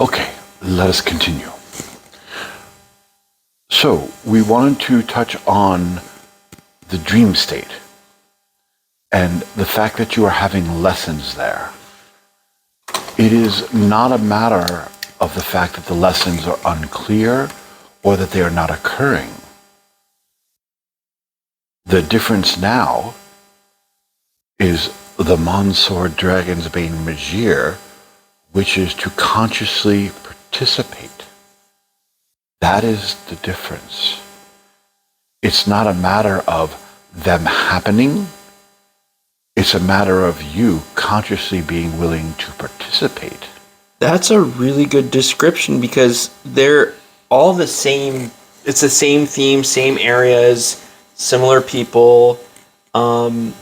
Okay, let us continue. So, we wanted to touch on the dream state and the fact that you are having lessons there. It is not a matter of the fact that the lessons are unclear or that they are not occurring. The difference now is the Mansour Dragon's Bane Majir, which is to consciously participate. That is the difference. It's not a matter of them happening. It's a matter of you consciously being willing to participate. That's a really good description because they're all the same. It's the same theme, same areas, similar people. And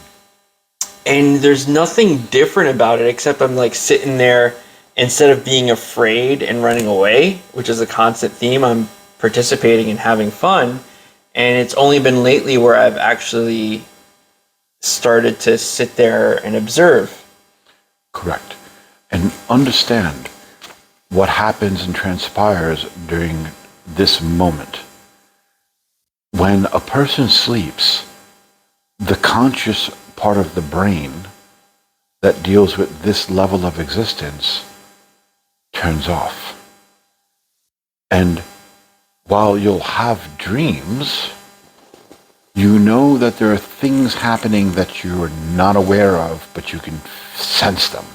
there's nothing different about it except I'm like sitting there, instead of being afraid and running away, which is a constant theme, I'm participating and having fun. And it's only been lately where I've actually started to sit there and observe. Correct. And understand what happens and transpires during this moment. When a person sleeps, the conscious part of the brain that deals with this level of existence turns off. And while you'll have dreams, you know that there are things happening that you are not aware of, but you can sense them.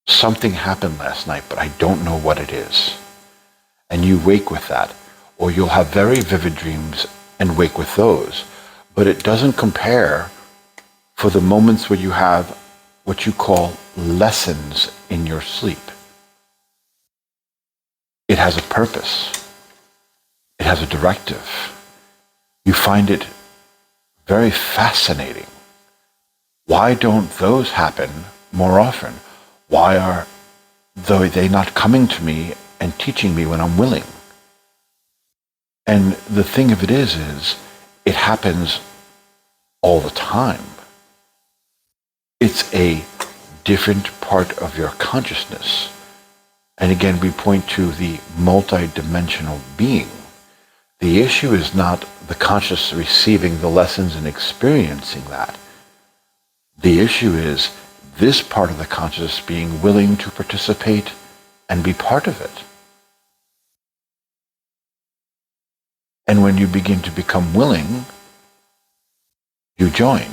Something happened last night, but I don't know what it is. And you wake with that. Or you'll have very vivid dreams and wake with those. But it doesn't compare for the moments where you have what you call lessons in your sleep. It has a purpose. It has a directive. You find it very fascinating. Why don't those happen more often? Why are they not coming to me and teaching me when I'm willing? And the thing of it is it happens all the time. It's a different part of your consciousness. And again, we point to the multidimensional being. The issue is not the conscious receiving the lessons and experiencing that. The issue is this part of the conscious being willing to participate and be part of it. And when you begin to become willing, you join.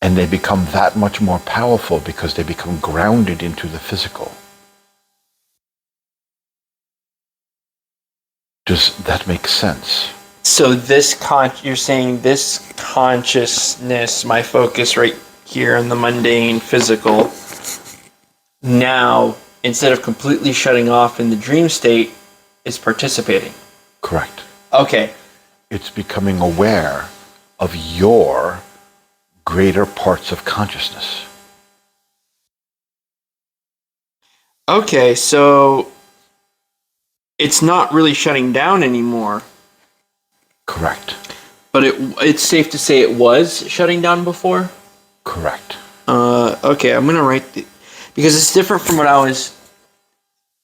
And they become that much more powerful because they become grounded into the physical. Does that make sense? So you're saying this consciousness, my focus right here on the mundane physical, now, instead of completely shutting off in the dream state, is participating. Correct. Okay. It's becoming aware of your greater parts of consciousness. Okay, so it's not really shutting down anymore. Correct. But it's safe to say it was shutting down before? Correct. Okay, I'm going to write because it's different from what I was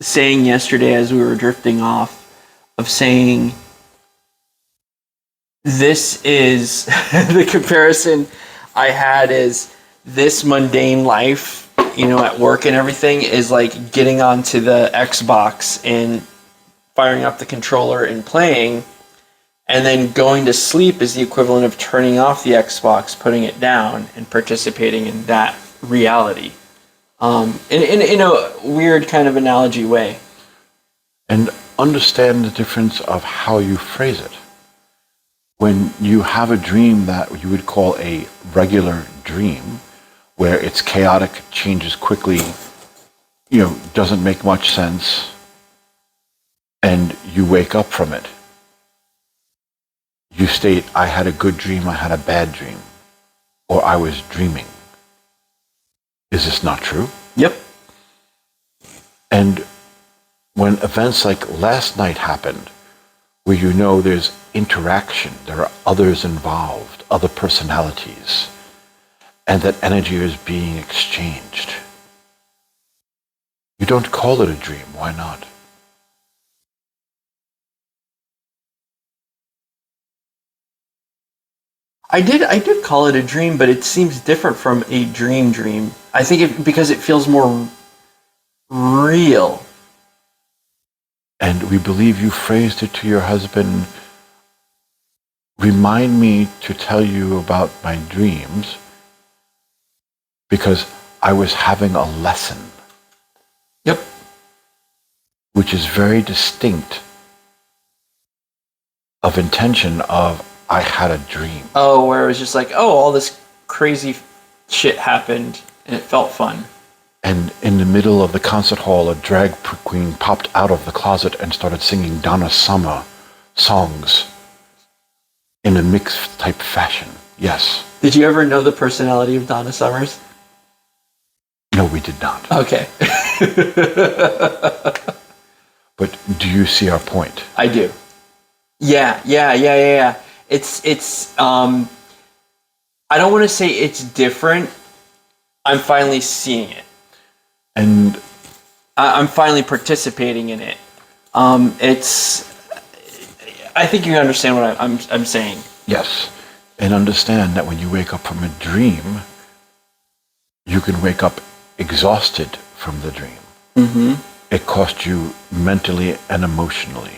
saying yesterday as we were drifting off, of saying this is the comparison I had is this mundane life, at work and everything, is like getting onto the Xbox and firing up the controller and playing, and then going to sleep is the equivalent of turning off the Xbox, putting it down, and participating in that reality. In a weird kind of analogy way. And understand the difference of how you phrase it. When you have a dream that you would call a regular dream, where it's chaotic, changes quickly, doesn't make much sense, and you wake up from it, you state, I had a good dream, I had a bad dream, or I was dreaming. Is this not true? Yep. And when events like last night happened, where there's interaction, there are others involved, other personalities, and that energy is being exchanged, You don't call it a dream. Why not? I did call it a dream, but it seems different from a dream. I think because it feels more real. And we believe you phrased it to your husband, remind me to tell you about my dreams because I was having a lesson. Yep. Which is very distinct of intention of I had a dream. Oh, where it was just like, oh, all this crazy shit happened and it felt fun. And in the middle of the concert hall, a drag queen popped out of the closet and started singing Donna Summer songs in a mixed type fashion. Yes. Did you ever know the personality of Donna Summers? No, we did not. Okay. But do you see our point? I do. Yeah. It's I don't want to say it's different. I'm finally seeing it. And I'm finally participating in it. I think you understand what I'm saying. yes. And understand that when you wake up from a dream, you can wake up exhausted from the dream. Mm-hmm. It cost you mentally and emotionally.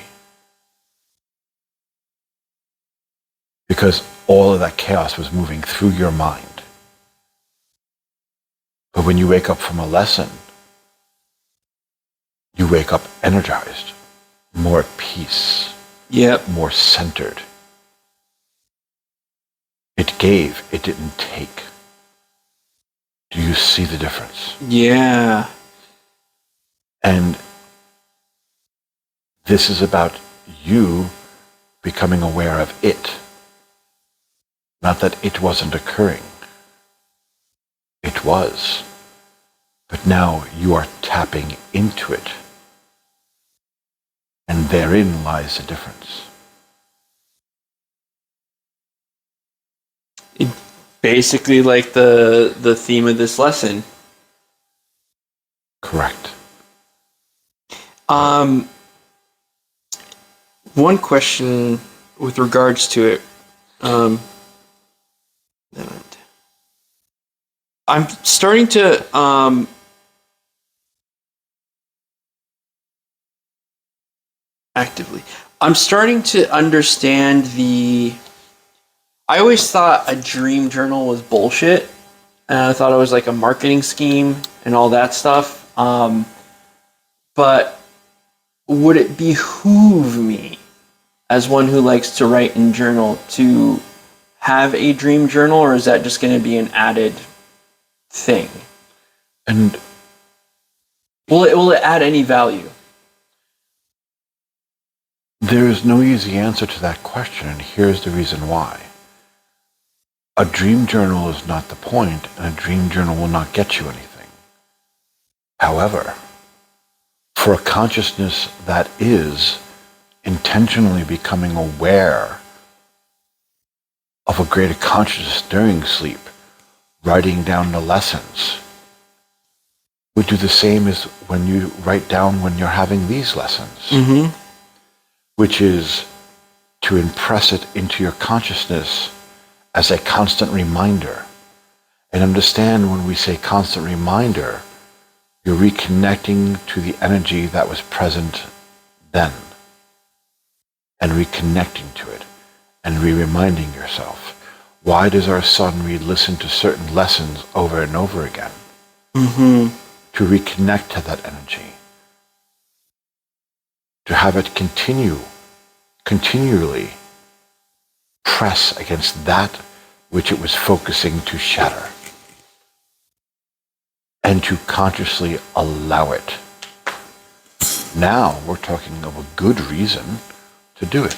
Because all of that chaos was moving through your mind. But when you wake up from a lesson, you wake up energized, more at peace, Yep. more centered. It gave, it didn't take. Do you see the difference? Yeah. And this is about you becoming aware of it. Not that it wasn't occurring. It was. But now you are tapping into it. And therein lies the difference. Basically, like the theme of this lesson. Correct. One question with regards to it. I'm starting to actively. I'm starting to understand I always thought a dream journal was bullshit, and I thought it was like a marketing scheme and all that stuff. But would it behoove me, as one who likes to write and journal, to have a dream journal, or is that just going to be an added thing? And will it add any value? there is no easy answer to that question, and here's the reason why. A dream journal is not the point, and a dream journal will not get you anything. However, for a consciousness that is intentionally becoming aware of a greater consciousness during sleep, writing down the lessons, would do the same as when you write down when you're having these lessons, which is to impress it into your consciousness as a constant reminder. And understand when we say constant reminder, you're reconnecting to the energy that was present then and reconnecting to it and re-reminding yourself. Why does our son re-listen to certain lessons over and over again? To reconnect to that energy. To have it continually press against that which it was focusing to shatter. And to consciously allow it. Now we're talking of a good reason to do it.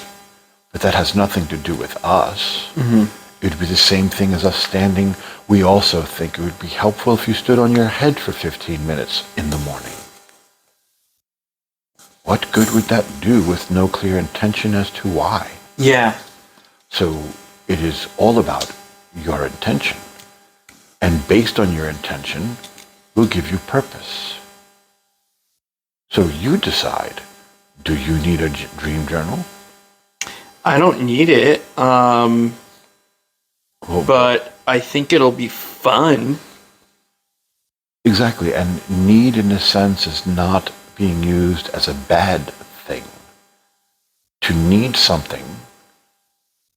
But that has nothing to do with us. It would be the same thing as us standing. We also think it would be helpful if you stood on your head for 15 minutes in the morning. What good would that do with no clear intention as to why? Yeah. So it is all about your intention. And based on your intention, will give you purpose. So you decide, do you need a dream journal? I don't need it, Well, but I think it'll be fun. exactly. And need, in a sense, is not being used as a bad thing. To need something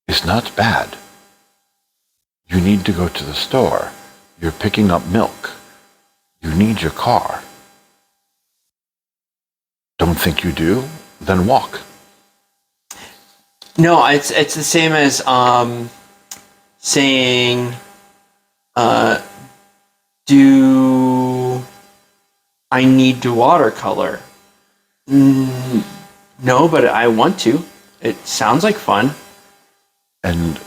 is not bad. You need to go to the store. You're picking up milk. You need your car. Don't think you do? Then walk. No, it's the same as saying, do I need to watercolor? No, but I want to. It sounds like fun. And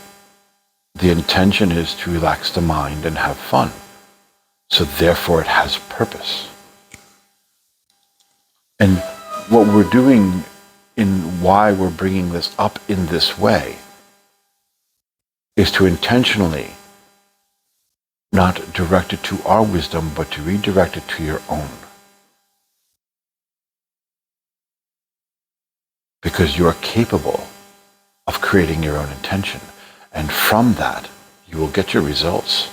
the intention is to relax the mind and have fun. So therefore it has purpose. And what we're doing in why we're bringing this up in this way is to intentionally not direct it to our wisdom, but to redirect it to your own. Because you are capable of creating your own intention. And from that, you will get your results.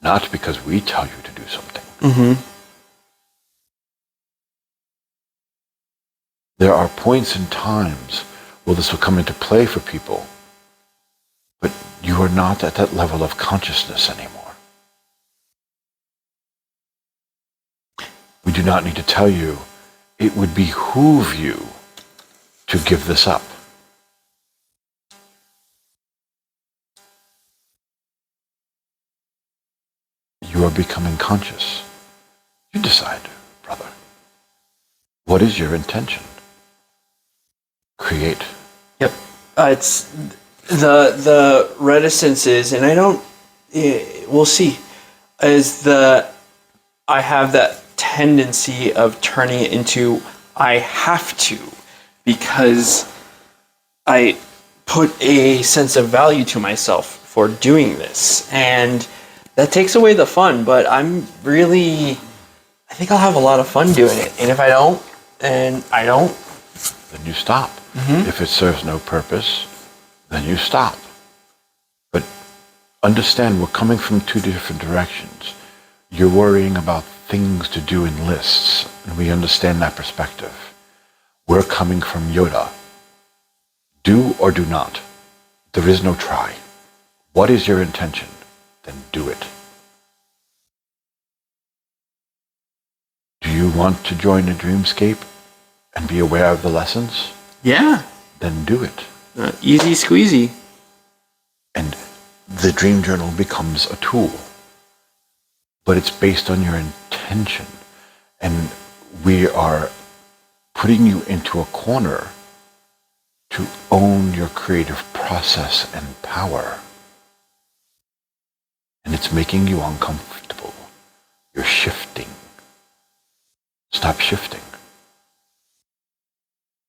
Not because we tell you to do something. Mm-hmm. There are points and times where this will come into play for people, but you are not at that level of consciousness anymore. We do not need to tell you, it would behoove you to give this up. You are becoming conscious. You decide, brother. What is your intention? Create. Yep. It's the reticences, and I don't. We'll see. I have that tendency of turning it into I have to, because I put a sense of value to myself for doing this, and that takes away the fun. But I think I'll have a lot of fun doing it. And if I don't, then I don't. Then you stop. Mm-hmm. If it serves no purpose, then you stop. But understand, we're coming from two different directions. You're worrying about things to do in lists, and we understand that perspective. We're coming from Yoda. Do or do not. There is no try. What is your intention? Then do it. Do you want to join a dreamscape and be aware of the lessons? Yeah. Then do it. Easy squeezy. And the dream journal becomes a tool. But it's based on your intention. And we are putting you into a corner to own your creative process and power. And it's making you uncomfortable. You're shifting. Stop shifting.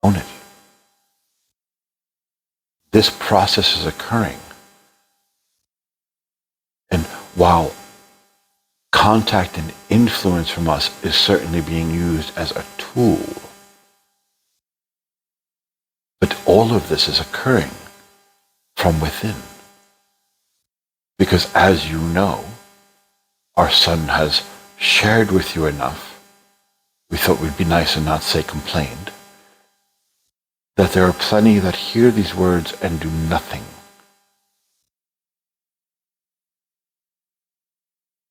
Own it. This process is occurring. And while contact and influence from us is certainly being used as a tool, but all of this is occurring from within. Because as you know, our son has shared with you enough, we thought we'd be nice and not say complained, that there are plenty that hear these words and do nothing.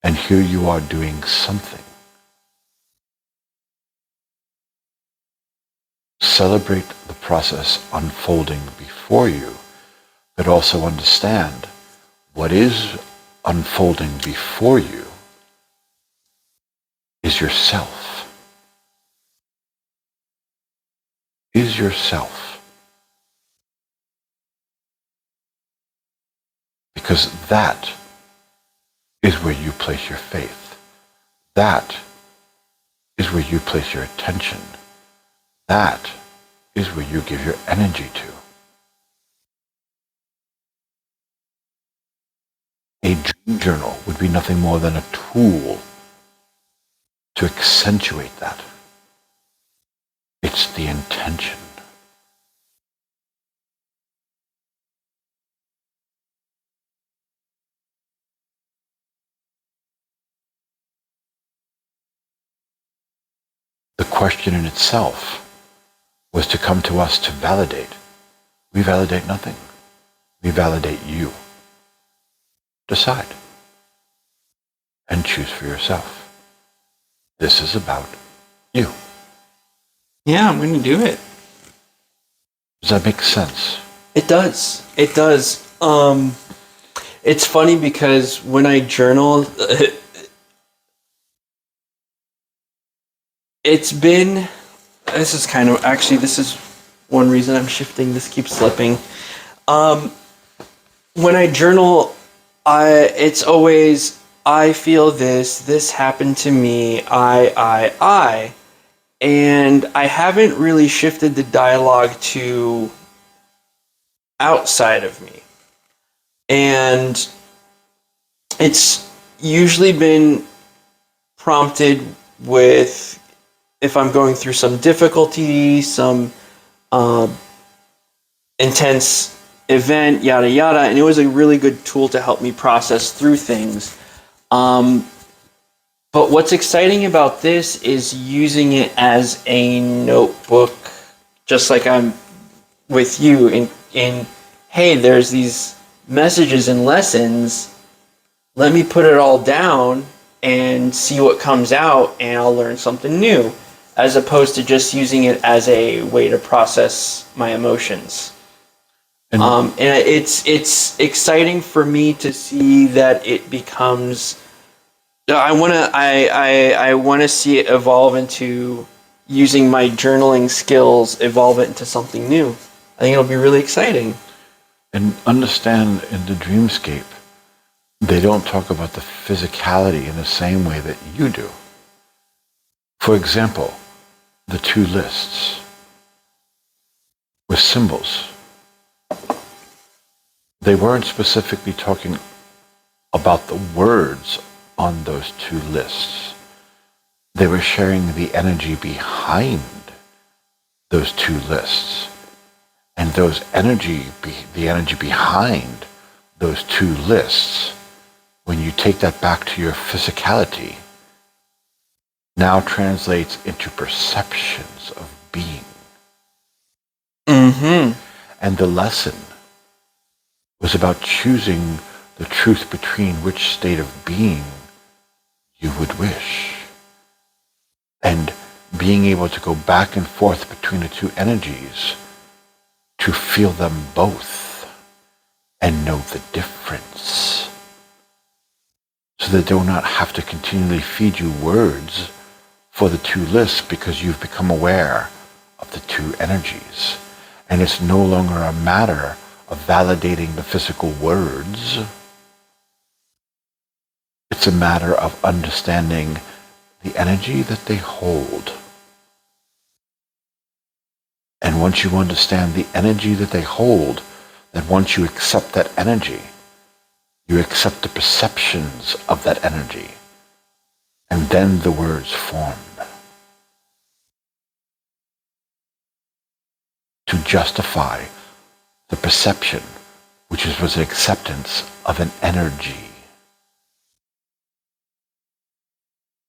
And here you are doing something. Celebrate the process unfolding before you, but also understand what is unfolding before you is yourself. Is yourself. Because that is where you place your faith. That is where you place your attention. That is where you give your energy to. A dream journal would be nothing more than a tool to accentuate that. It's the intention. The question in itself was to come to us to validate. We validate nothing. We validate you. Decide and choose for yourself. This is about you. Yeah, I'm going to do it. Does that make sense? It does. It does. It's funny because when I journal, it's been, this is one reason I'm shifting. This keeps slipping. When I journal, it's always, I feel this happened to me, I. And I haven't really shifted the dialogue to outside of me. And it's usually been prompted with if I'm going through some difficulty, some intense event, yada yada, and it was a really good tool to help me process through things. But what's exciting about this is using it as a notebook, just like I'm with you in hey, there's these messages and lessons. Let me put it all down and see what comes out, and I'll learn something new, as opposed to just using it as a way to process my emotions. And it's exciting for me to see that it becomes. I wanna see it evolve into using my journaling skills, evolve it into something new. I think it'll be really exciting. And understand, in the dreamscape, they don't talk about the physicality in the same way that you do. For example, the two lists with symbols. They weren't specifically talking about the words on those two lists. They were sharing the energy behind those two lists. And the energy behind those two lists, when you take that back to your physicality, now translates into perceptions of being. Mm-hmm. And the lesson was about choosing the truth between which state of being you would wish. And being able to go back and forth between the two energies to feel them both and know the difference. So they do not have to continually feed you words for the two lists, because you've become aware of the two energies. And it's no longer a matter of validating the physical words. It's a matter of understanding the energy that they hold. And once you understand the energy that they hold, then once you accept that energy, you accept the perceptions of that energy. And then the words form. To justify the perception, which was an acceptance of an energy.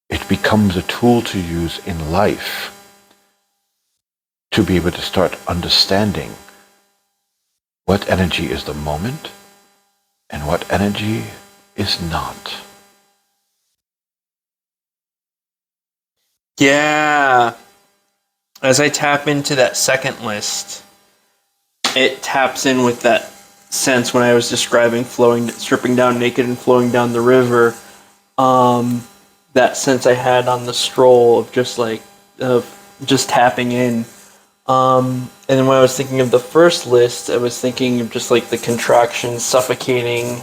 It becomes a tool to use in life to be able to start understanding what energy is the moment and what energy is not. Yeah. As I tap into that second list, it taps in with that sense when I was describing stripping down naked and flowing down the river. That sense I had on the stroll of just tapping in. And then when I was thinking of the first list, I was thinking of just like the contraction, suffocating,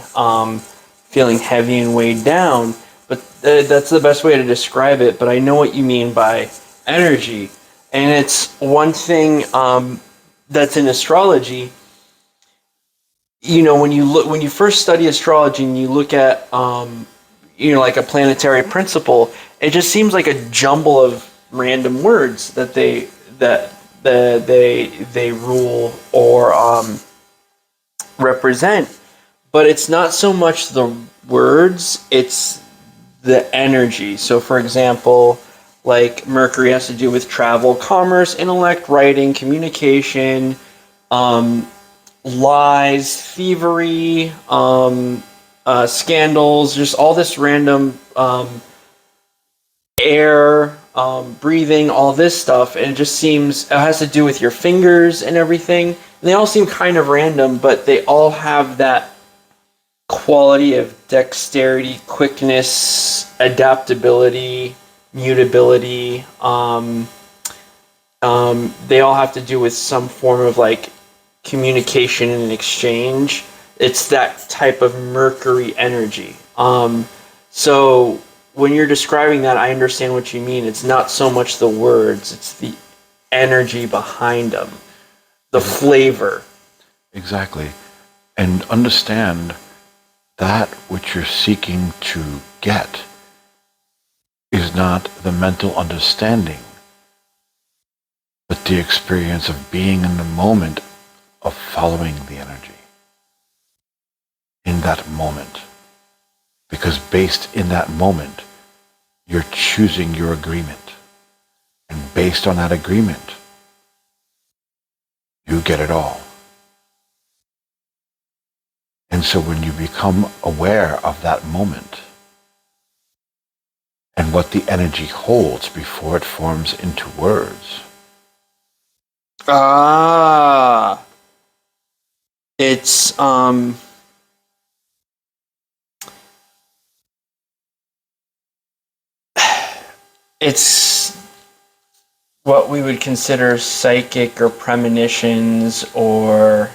feeling heavy and weighed down. But that's the best way to describe it. But I know what you mean by energy. And it's one thing that's in astrology. You know, when you first study astrology and you look at like a planetary principle, it just seems like a jumble of random words that they rule or represent. But it's not so much the words, it's the energy. So, for example, like Mercury has to do with travel, commerce, intellect, writing, communication, lies, thievery, scandals, just all this random air, breathing, all this stuff. And it just seems it has to do with your fingers and everything. And they all seem kind of random, but they all have that quality of dexterity, quickness, adaptability, mutability. They all have to do with some form of like communication and exchange. It's that type of Mercury energy. So when you're describing that, I understand what you mean. It's not so much the words, it's the energy behind them, the flavor. Exactly. And understand that which you're seeking to get is not the mental understanding, but the experience of being in the moment of following the energy. In that moment. Because based in that moment, you're choosing your agreement. And based on that agreement, you get it all. And so when you become aware of that moment and what the energy holds before it forms into words. It's it's what we would consider psychic or premonitions or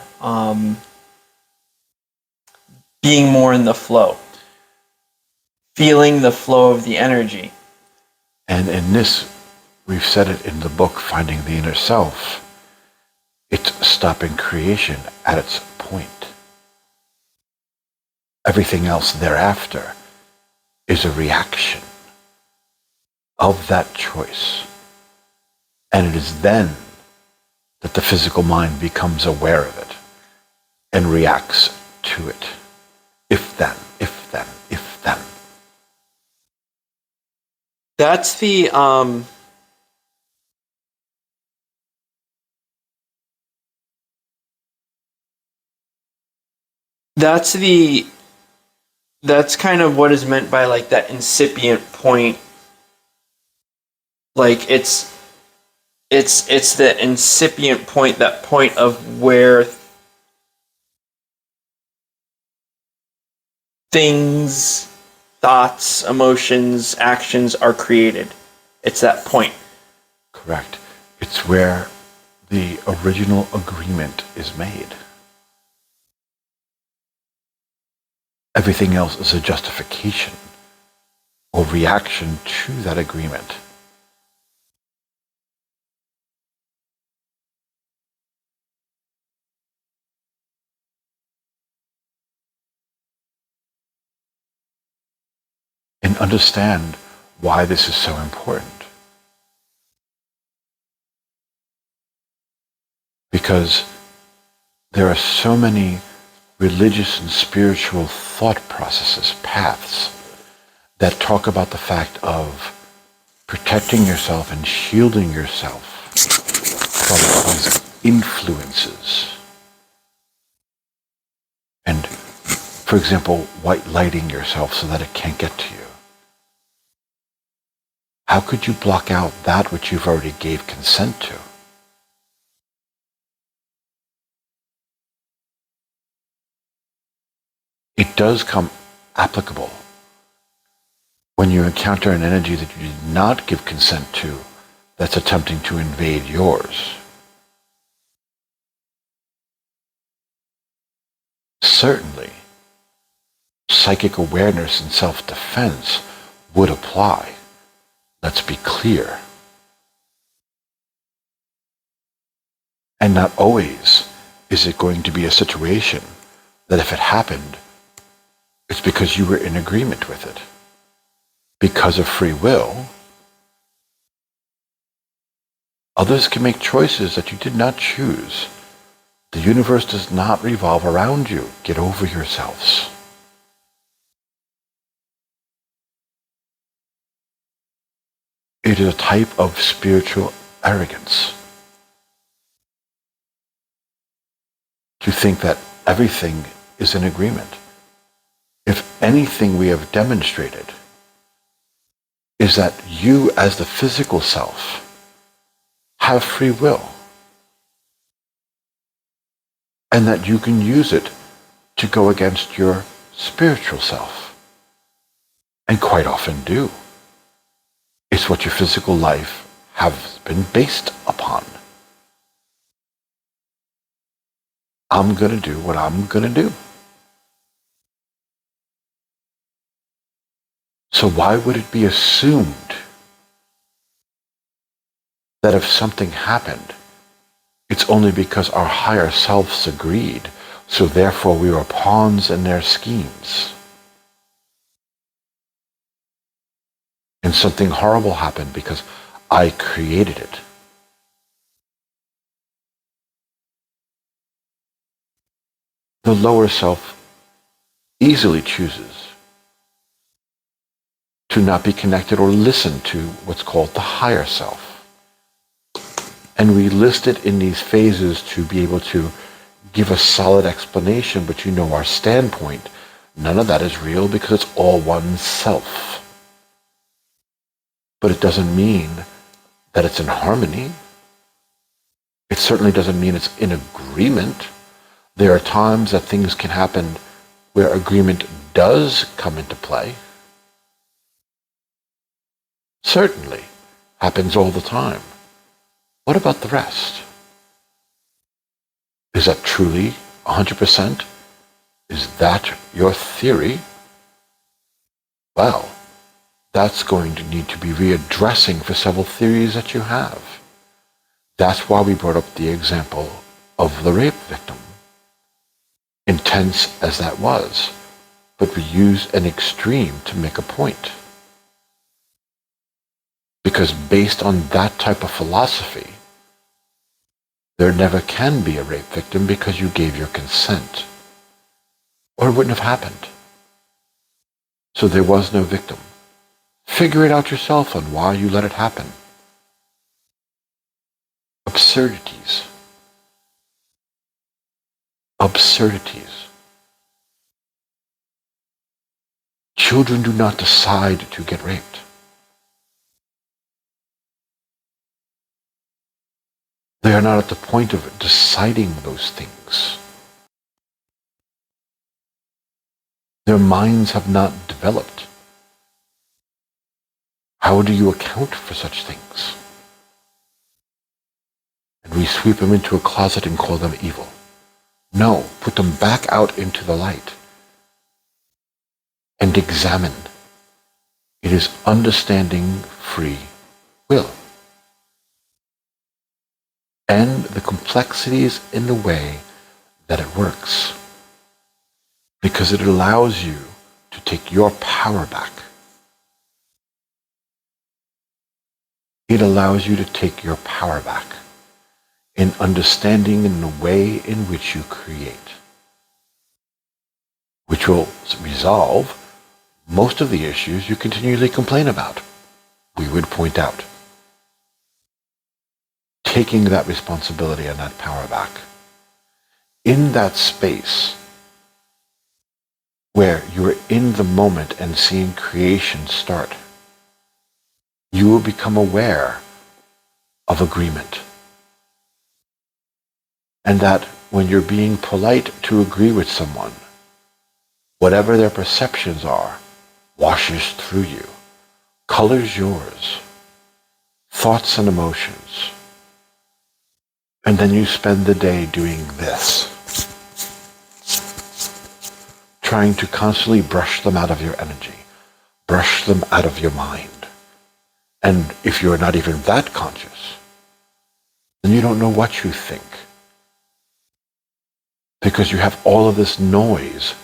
being more in the flow, feeling the flow of the energy. And in this, we've said it in the book, Finding the Inner Self, it's stopping creation at its point. Everything else thereafter is a reaction of that choice. And it is then that the physical mind becomes aware of it and reacts to it. If then, if then, if then. That's the that's the that's kind of what is meant by like that incipient point. Like it's the incipient point, that point of where things, thoughts, emotions, actions are created. It's that point. Correct. It's where the original agreement is made. Everything else is a justification or reaction to that agreement. And understand why this is so important. Because there are so many religious and spiritual thought processes, paths, that talk about the fact of protecting yourself and shielding yourself from these influences. And, for example, white lighting yourself so that it can't get to you. How could you block out that which you've already gave consent to? It does come applicable when you encounter an energy that you did not give consent to that's attempting to invade yours. Certainly, psychic awareness and self-defense would apply. Let's be clear. And not always is it going to be a situation that if it happened, it's because you were in agreement with it. Because of free will, Others can make choices that you did not choose. The universe does not revolve around you. Get over yourselves. It is a type of spiritual arrogance to think that everything is in agreement. If anything we have demonstrated is that you as the physical self have free will and that you can use it to go against your spiritual self, and quite often do. It's what your physical life has been based upon. I'm going to do what I'm going to do. So why would it be assumed that if something happened, it's only because our higher selves agreed, so therefore we were pawns in their schemes? And something horrible happened because I created it. The lower self easily chooses to not be connected or listen to what's called the higher self. And we list it in these phases to be able to give a solid explanation, but you know our standpoint. None of that is real because it's all one self. But it doesn't mean that it's in harmony. It certainly doesn't mean it's in agreement. There are times that things can happen where agreement does come into play. Certainly happens all the time. What about the rest? Is that truly 100%? Is that your theory? Well, that's going to need to be readdressing for several theories that you have. That's why we brought up the example of the rape victim. Intense as that was, but we use an extreme to make a point. Because based on that type of philosophy, there never can be a rape victim because you gave your consent, or it wouldn't have happened. So there was no victim. Figure it out yourself on why you let it happen. Absurdities. Absurdities. Children do not decide to get raped. They are not at the point of deciding those things. Their minds have not developed. How do you account for such things? And we sweep them into a closet and call them evil. No, put them back out into the light and examine. It is understanding free will and the complexities in the way that it works, because it allows you to take your power back. It allows you to take your power back in understanding in the way in which you create, which will resolve most of the issues you continually complain about. We would point out. Taking that responsibility and that power back. In that space where you're in the moment and seeing creation start, you will become aware of agreement. And that when you're being polite to agree with someone, whatever their perceptions are, washes through you, colors yours, thoughts and emotions. And then you spend the day doing this, trying to constantly brush them out of your energy, brush them out of your mind. And if you're not even that conscious, then you don't know what you think. Because you have all of this noise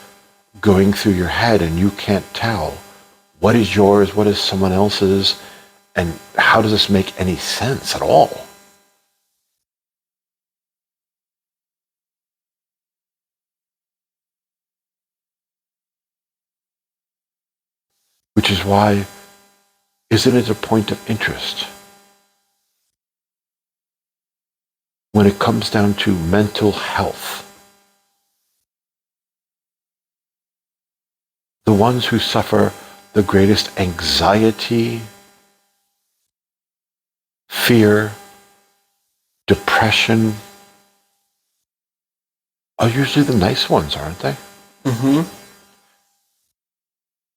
going through your head and you can't tell what is yours, what is someone else's, and how does this make any sense at all? why isn't it a point of interest when it comes down to mental health? The ones who suffer the greatest anxiety, fear, depression are usually the nice ones, aren't they? Mm-hmm.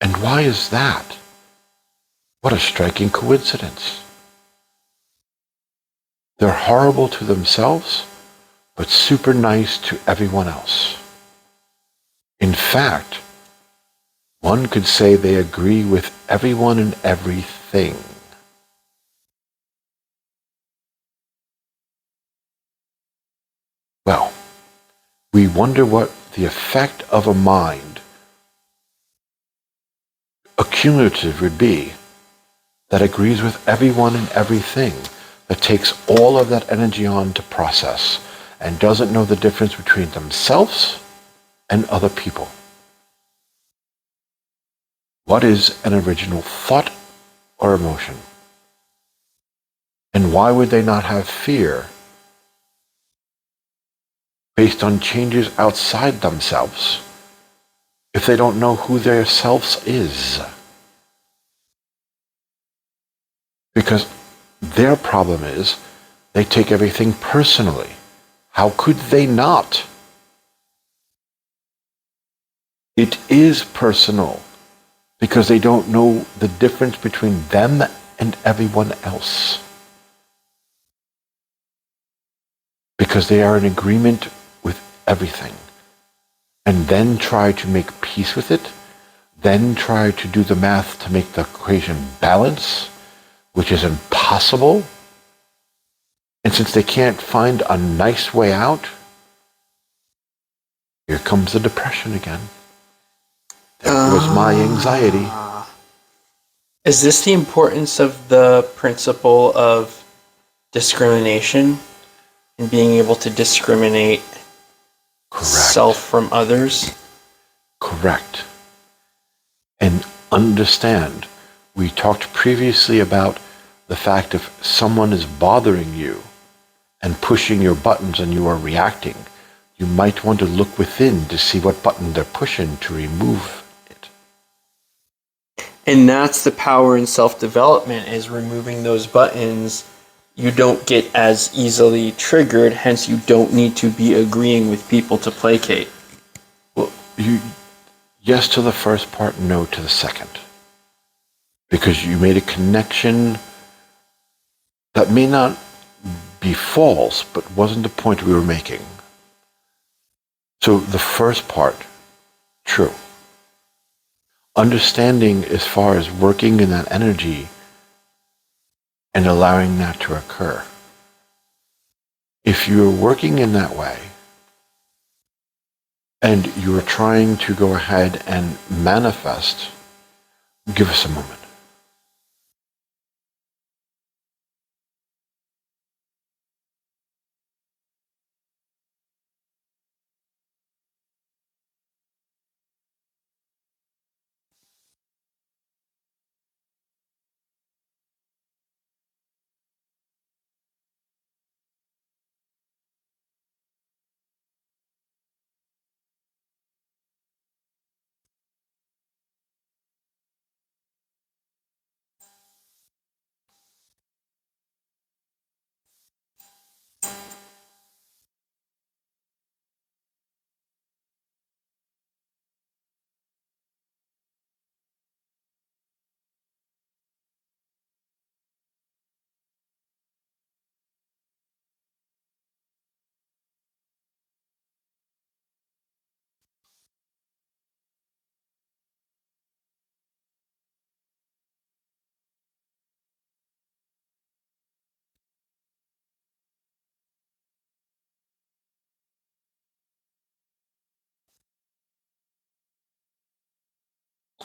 And why is that? What a striking coincidence. They're horrible to themselves, but super nice to everyone else. In fact, one could say they agree with everyone and everything. Well, we wonder what the effect of a mind accumulative would be that agrees with everyone and everything, that takes all of that energy on to process and doesn't know the difference between themselves and other people. What is an original thought or emotion? And why would they not have fear based on changes outside themselves if they don't know who their selves is? Because their problem is they take everything personally. How could they not? It is personal because they don't know the difference between them and everyone else. Because they are in agreement with everything. And then try to make peace with it. Then try to do the math to make the equation balance, which is impossible. And since they can't find a nice way out, here comes the depression again. There goes my anxiety. Is this the importance of the principle of discrimination and being able to discriminate Correct. self from others? Correct. And understand, we talked previously about the fact if someone is bothering you and pushing your buttons and you are reacting, you might want to look within to see what button they're pushing to remove it. And that's the power in self-development, is removing those buttons. You don't get as easily triggered, hence you don't need to be agreeing with people to placate. Well, yes to the first part, no to the second. Because you made a connection that may not be false, but wasn't the point we were making. So the first part, true. Understanding as far as working in that energy and allowing that to occur. If you're working in that way and you're trying to go ahead and manifest, give us a moment.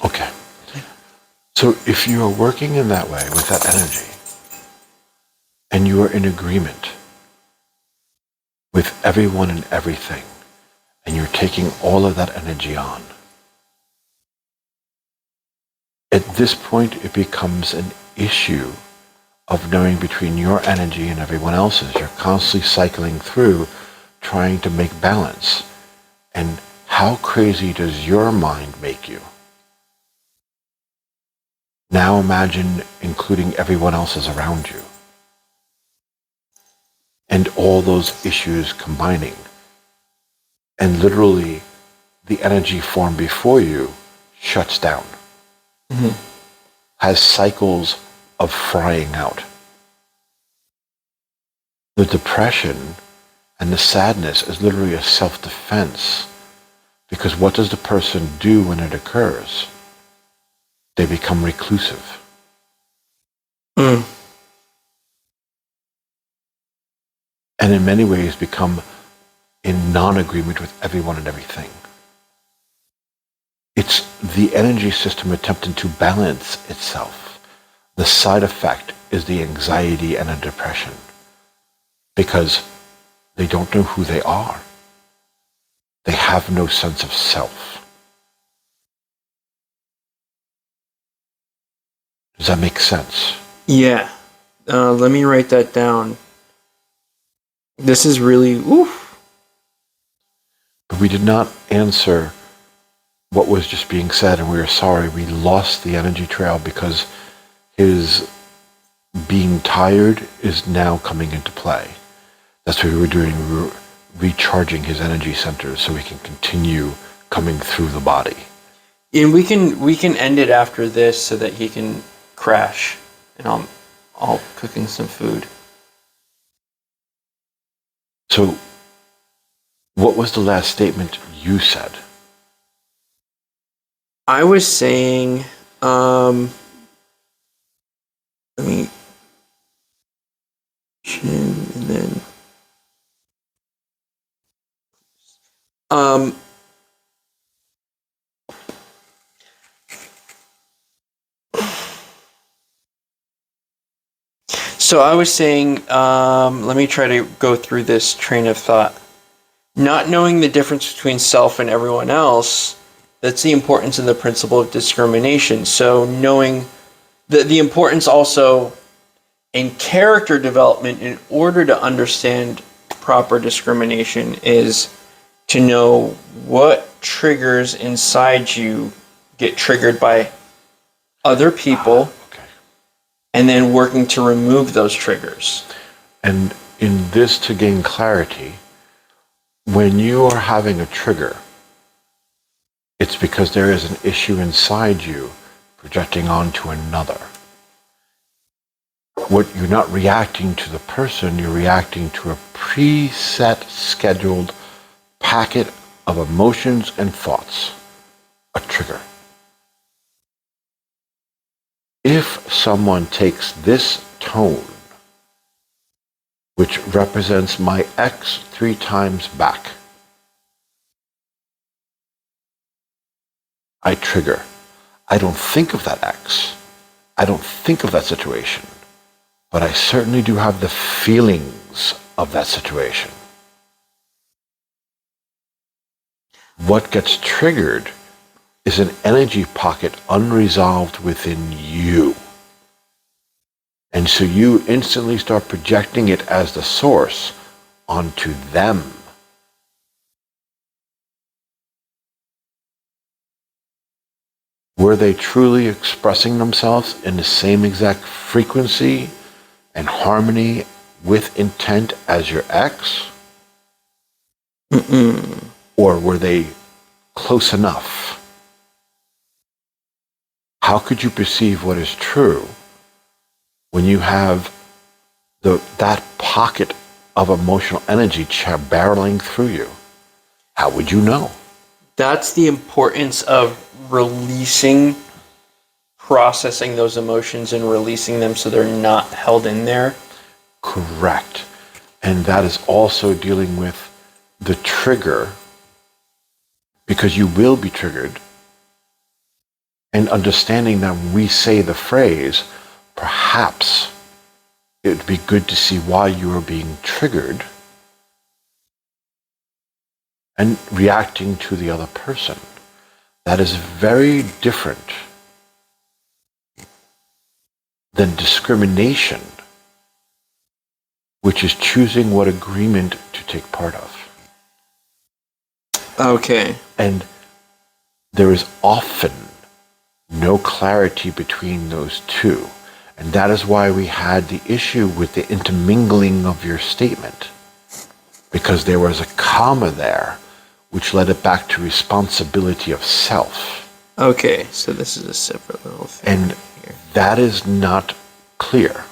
Okay. So if you are working in that way with that energy and you are in agreement with everyone and everything and you're taking all of that energy on, At this point, it becomes an issue of knowing between your energy and everyone else's. You're constantly cycling through, trying to make balance. And how crazy does your mind make you? Now imagine including everyone else's around you. And all those issues combining. And literally, the energy form before you shuts down. Mm-hmm. Has cycles of frying out. The depression and the sadness is literally a self-defense. Because what does the person do when it occurs? They become reclusive. Mm. And in many ways become in non-agreement with everyone and everything. It's the energy system attempting to balance itself. The side effect is the anxiety and a depression. Because they don't know who they are. They have no sense of self. Does that make sense? Yeah. Let me write that down. This is really, oof. But we did not answer what was just being said, and we are sorry. We lost the energy trail because his being tired is now coming into play. That's what we were doing. We were recharging his energy centers so we can continue coming through the body. And we can end it after this so that he can crash, and I'll cooking some food. So, what was the last statement you said? I was saying, let me chin and then so I was saying, let me try to go through this train of thought. Not knowing the difference between self and everyone else, that's the importance of the principle of discrimination. So knowing the importance also in character development in order to understand proper discrimination is to know what triggers inside you get triggered by other people, and then working to remove those triggers. And in this, to gain clarity, when you are having a trigger, it's because there is an issue inside you projecting onto another. What you're not reacting to the person, you're reacting to a preset, scheduled packet of emotions and thoughts, a trigger. If someone takes this tone, which represents my X 3 times back, I trigger. I don't think of that X. I don't think of that situation. But I certainly do have the feelings of that situation. What gets triggered is an energy pocket unresolved within you. And so you instantly start projecting it as the source onto them. Were they truly expressing themselves in the same exact frequency and harmony with intent as your ex? Mm-mm. Or were they close enough? How could you perceive what is true when you have that pocket of emotional energy barreling through you? How would you know? That's the importance of releasing, processing those emotions and releasing them so they're not held in there. Correct. And that is also dealing with the trigger, because you will be triggered, and understanding that when we say the phrase, perhaps it would be good to see why you are being triggered and reacting to the other person. That is very different than discrimination, which is choosing what agreement to take part of. Okay. And there is often no clarity between those two. And that is why we had the issue with the intermingling of your statement. Because there was a comma there, which led it back to responsibility of self. Okay, so this is a separate little thing. And that is not clear.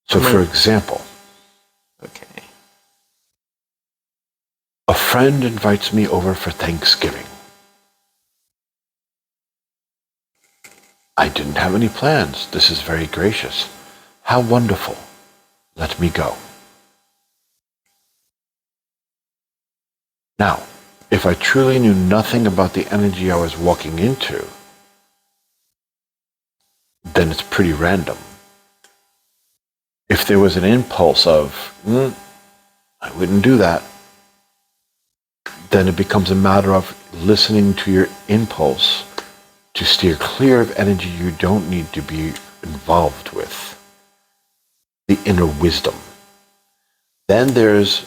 So for example, Okay. a friend invites me over for Thanksgiving. I didn't have any plans. This is very gracious. How wonderful. Let me go. Now, if I truly knew nothing about the energy I was walking into, then it's pretty random. If there was an impulse of, I wouldn't do that, then it becomes a matter of listening to your impulse to steer clear of energy you don't need to be involved with. The inner wisdom. Then there's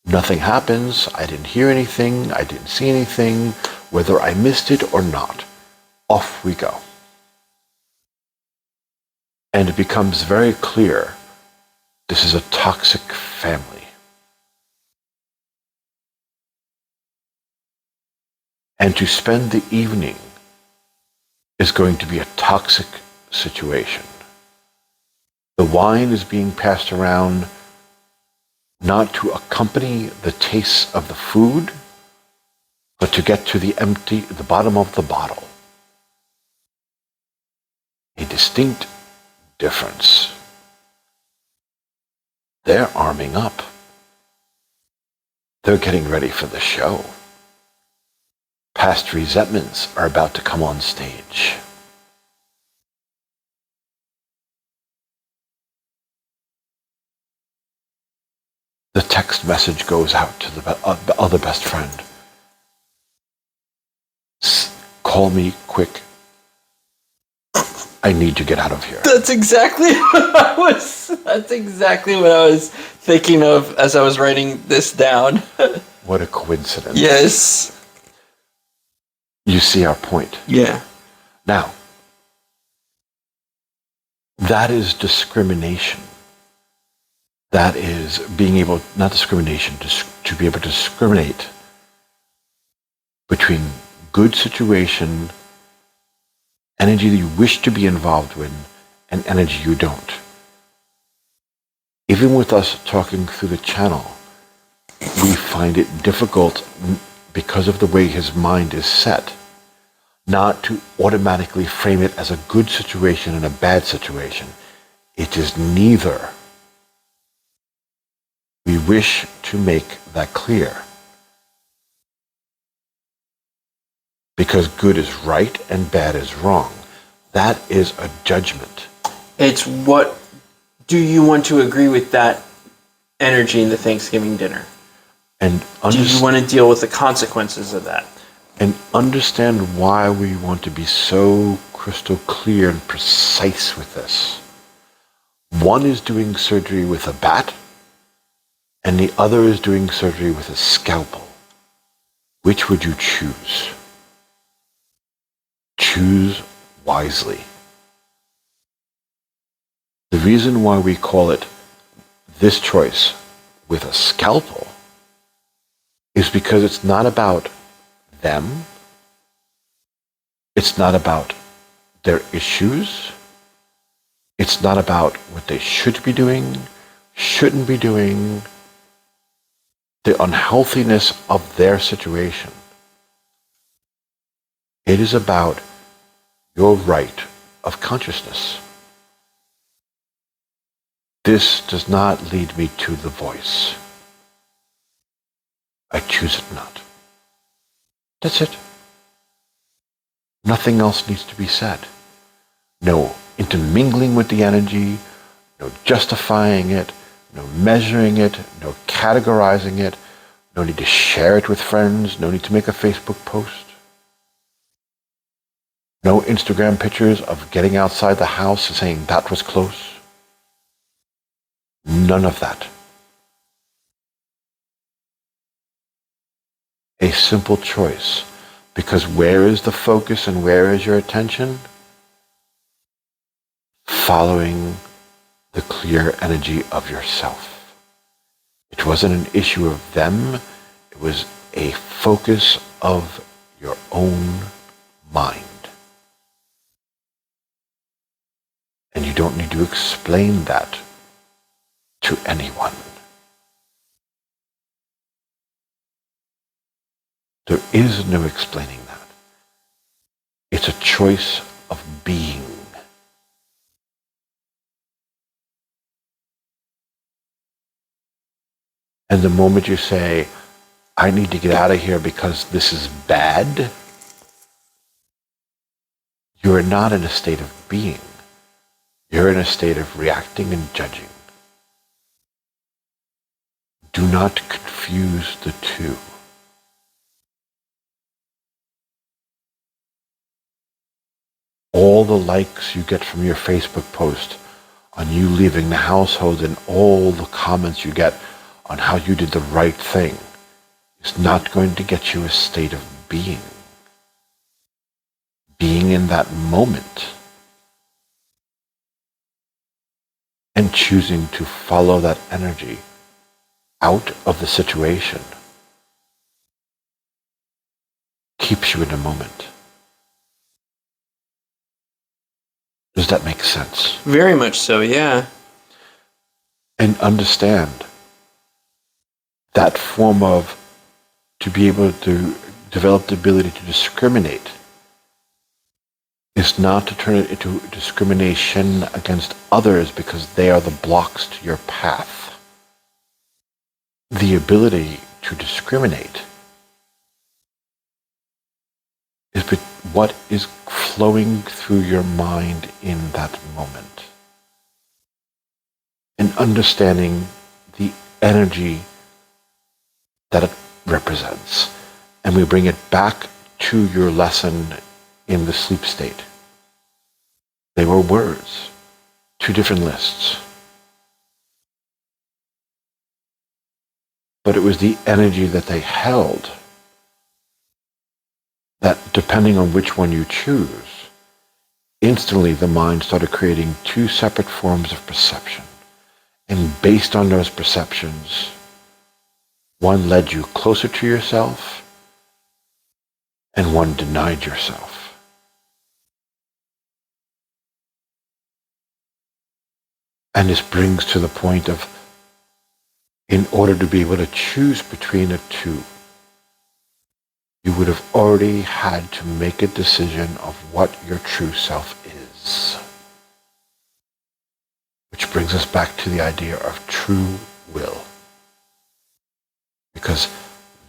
nothing happens, I didn't hear anything, I didn't see anything, whether I missed it or not. Off we go. And it becomes very clear, this is a toxic family. And to spend the evening is going to be a toxic situation. The wine is being passed around not to accompany the taste of the food, but to get to the bottom of the bottle. A distinct difference. They're arming up. They're getting ready for the show. Past resentments are about to come on stage. The text message goes out to the other best friend. Call me quick. I need to get out of here. That's exactly That's exactly what I was thinking of as I was writing this down. What a coincidence. Yes. You see our point. Yeah. Now, that is discrimination. That is being able, not discrimination, to be able to discriminate between good situation, energy that you wish to be involved with, and energy you don't. Even with us talking through the channel, we find it difficult because of the way his mind is set, not to automatically frame it as a good situation and a bad situation. It is neither. We wish to make that clear. Because good is right and bad is wrong. That is a judgment. It's what do you want to agree with that energy in the Thanksgiving dinner? And do you want to deal with the consequences of that? And understand why we want to be so crystal clear and precise with this. One is doing surgery with a bat, and the other is doing surgery with a scalpel. Which would you choose? Choose wisely. The reason why we call it this choice with a scalpel is because it's not about them. It's not about their issues. It's not about what they should be doing, shouldn't be doing, the unhealthiness of their situation. It is about your right of consciousness. This does not lead me to the voice. I choose it not. That's it. Nothing else needs to be said. No intermingling with the energy, no justifying it, no measuring it, no categorizing it, no need to share it with friends, no need to make a Facebook post. No Instagram pictures of getting outside the house and saying that was close. None of that. A simple choice. Because where is the focus and where is your attention? Following the clear energy of yourself. It wasn't an issue of them. It was a focus of your own mind. And you don't need to explain that to anyone. There is no explaining that. It's a choice of being. And the moment you say, I need to get out of here because this is bad, you're not in a state of being. You're in a state of reacting and judging. Do not confuse the two. All the likes you get from your Facebook post on you leaving the household and all the comments you get on how you did the right thing is not going to get you a state of being. Being in that moment and choosing to follow that energy out of the situation keeps you in the moment. Does that make sense? Very much so, yeah. And understand that form of to be able to develop the ability to discriminate is not to turn it into discrimination against others because they are the blocks to your path. The ability to discriminate is what is flowing through your mind in that moment. And understanding the energy that it represents. And we bring it back to your lesson in the sleep state. They were words, 2 different lists. But it was the energy that they held that, depending on which one you choose, instantly the mind started creating 2 separate forms of perception. And based on those perceptions, one led you closer to yourself and one denied yourself. And this brings to the point of, in order to be able to choose between the two, you would have already had to make a decision of what your true self is. Which brings us back to the idea of true will. Because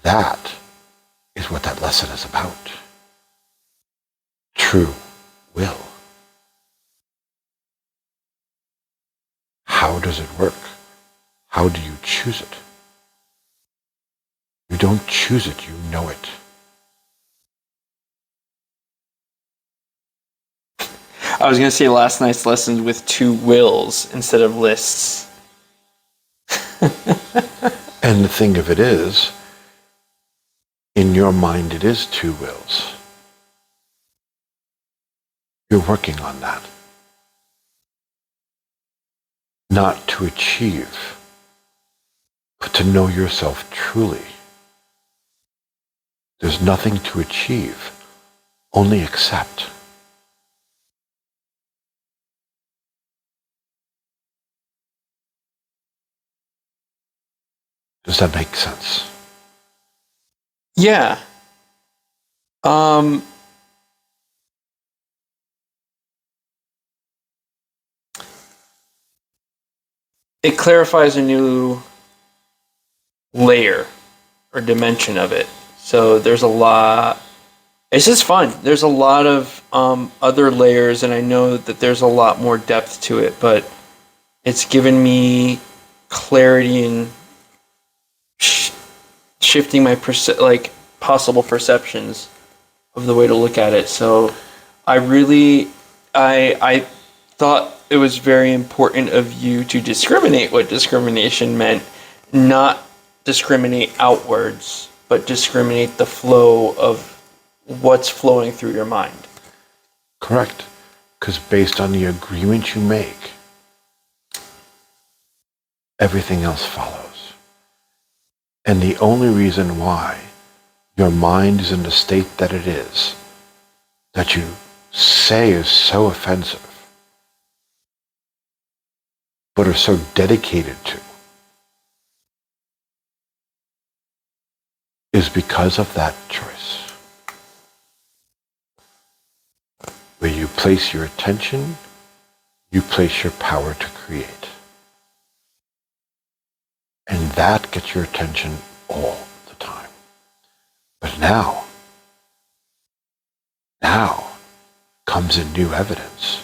that is what that lesson is about. True will. How does it work? How do you choose it? You don't choose it, you know it. I was going to say last night's lessons with 2 wills instead of lists. And the thing of it is, in your mind it is 2 wills. You're working on that. Not to achieve, but to know yourself truly. There's nothing to achieve, only accept. Does that make sense? Yeah. It clarifies a new layer or dimension of it. So there's a lot. It's just fun. There's a lot of other layers, and I know that there's a lot more depth to it, but it's given me clarity and shifting my possible perceptions of the way to look at it. So I thought it was very important of you to discriminate what discrimination meant, not discriminate outwards, but discriminate the flow of what's flowing through your mind. Correct. Because based on the agreement you make, everything else follows. And the only reason why your mind is in the state that it is, that you say is so offensive, but are so dedicated to, is because of that choice. Where you place your attention, you place your power to create. And that gets your attention all the time. But now comes a new evidence,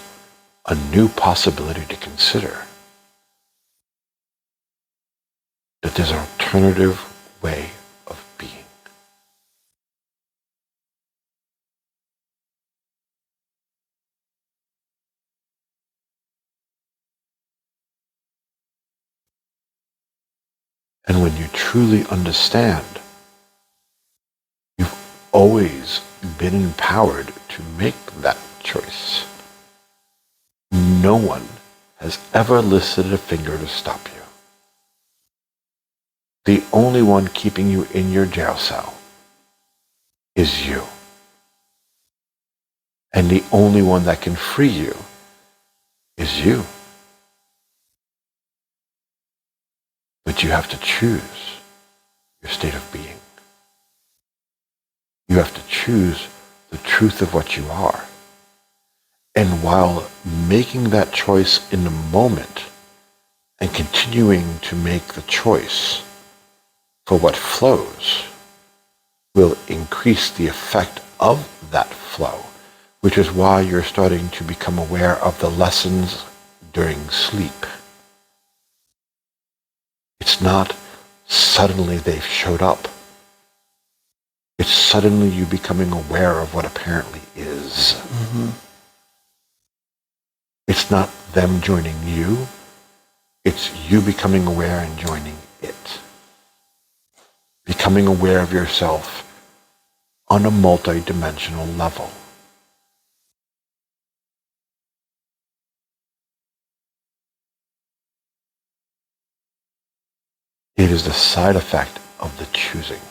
a new possibility to consider that there's an alternative way of being. And when you truly understand, you've always been empowered to make that choice. No one has ever lifted a finger to stop you. The only one keeping you in your jail cell is you. And the only one that can free you is you. But you have to choose your state of being. You have to choose the truth of what you are. And while making that choice in the moment and continuing to make the choice for what flows will increase the effect of that flow, which is why you're starting to become aware of the lessons during sleep. It's not suddenly they've showed up. It's suddenly you becoming aware of what apparently is. Mm-hmm. It's not them joining you. It's you becoming aware and joining it. Becoming aware of yourself on a multi-dimensional level. It is the side effect of the choosing.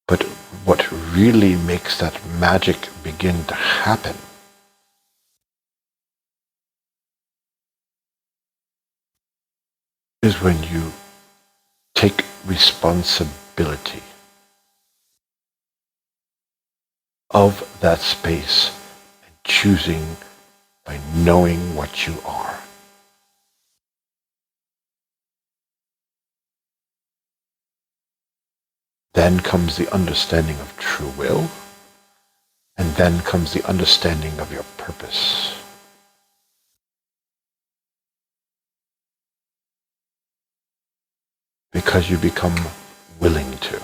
But what really makes that magic begin to happen is when you take responsibility of that space and choosing by knowing what you are. Then comes the understanding of true will, and then comes the understanding of your purpose. Because you become willing to.